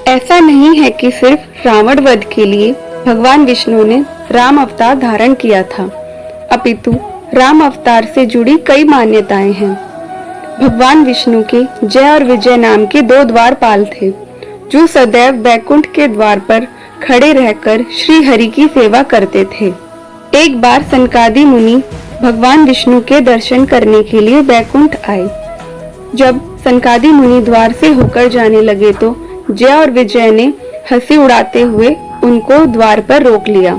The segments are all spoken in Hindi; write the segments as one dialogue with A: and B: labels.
A: ऐसा नहीं है कि सिर्फ रावण वध के लिए भगवान विष्णु ने राम अवतार धारण किया था, अपितु राम अवतार से जुड़ी कई मान्यताएं हैं। भगवान विष्णु के जय और विजय नाम के दो द्वारपाल थे, जो सदैव बैकुंठ के द्वार पर खड़े रहकर श्री हरि की सेवा करते थे। एक बार सनकादि मुनि भगवान विष्णु के दर्शन करने के लिए बैकुंठ आए। जब सनकादि मुनि द्वार से होकर जाने लगे तो जय और विजय ने हंसी उड़ाते हुए उनको द्वार पर रोक लिया।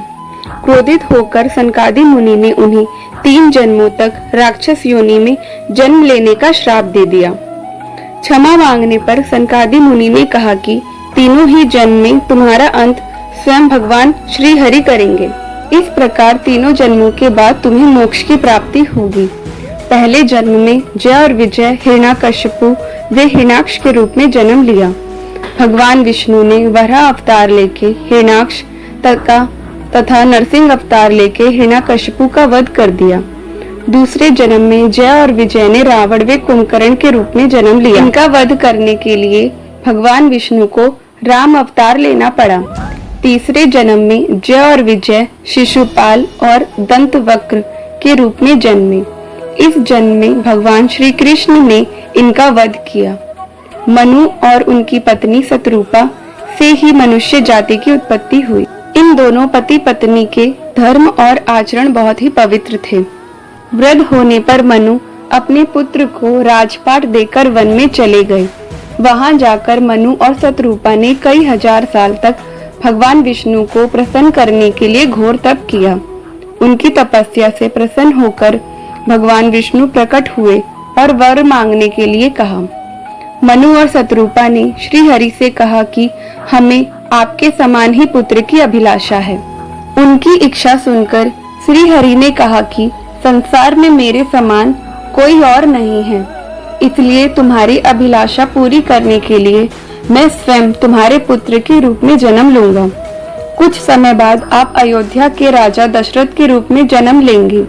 A: क्रोधित होकर सनकादि मुनि ने उन्हें 3 जन्मों तक राक्षस योनि में जन्म लेने का श्राप दे दिया। क्षमा मांगने पर सनकादि मुनि ने कहा कि तीनों ही जन्म में तुम्हारा अंत स्वयं भगवान श्री हरि करेंगे। इस प्रकार तीनों जन्मों के बाद तुम्हें मोक्ष की प्राप्ति होगी। पहले जन्म में जय और विजय हिरण्याकश्यपु वे हिरण्याक्ष के रूप में जन्म लिया। भगवान विष्णु ने वराह अवतार लेके हिरण्याक्ष तथा नरसिंह अवतार लेके हिरण्याकश्यपु का वध कर दिया। दूसरे जन्म में जय और विजय ने रावण व कुंभकर्ण के रूप में जन्म लिया। इनका वध करने के लिए भगवान विष्णु को राम अवतार लेना पड़ा। तीसरे जन्म में जय और विजय शिशुपाल और दंतवक्र के रूप में जन्मे। इस जन्म में भगवान श्री कृष्ण ने इनका वध किया। मनु और उनकी पत्नी शतरूपा से ही मनुष्य जाति की उत्पत्ति हुई। इन दोनों पति पत्नी के धर्म और आचरण बहुत ही पवित्र थे। वृद्ध होने पर मनु अपने पुत्र को राजपाट देकर वन में चले गए। वहां जाकर मनु और शतरूपा ने कई हजार साल तक भगवान विष्णु को प्रसन्न करने के लिए घोर तप किया। उनकी तपस्या से प्रसन्न होकर भगवान विष्णु प्रकट हुए और वर मांगने के लिए कहा। मनु और शतरूपा ने श्री हरि से कहा कि हमें आपके समान ही पुत्र की अभिलाषा है। उनकी इच्छा सुनकर श्री हरि ने कहा कि संसार में मेरे समान कोई और नहीं है, इसलिए तुम्हारी अभिलाषा पूरी करने के लिए मैं स्वयं तुम्हारे पुत्र के रूप में जन्म लूंगा। कुछ समय बाद आप अयोध्या के राजा दशरथ के रूप में जन्म लेंगे।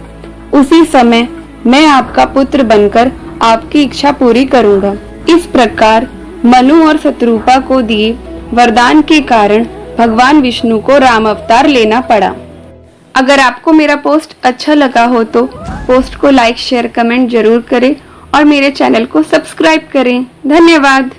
A: उसी समय मैं आपका पुत्र बनकर आपकी इच्छा पूरी करूंगा। इस प्रकार मनु और शतरूपा को दिए वरदान के कारण भगवान विष्णु को राम अवतार लेना पड़ा। अगर आपको मेरा पोस्ट अच्छा लगा हो तो पोस्ट को लाइक शेयर कमेंट जरूर करें और मेरे चैनल को सब्सक्राइब करें। धन्यवाद।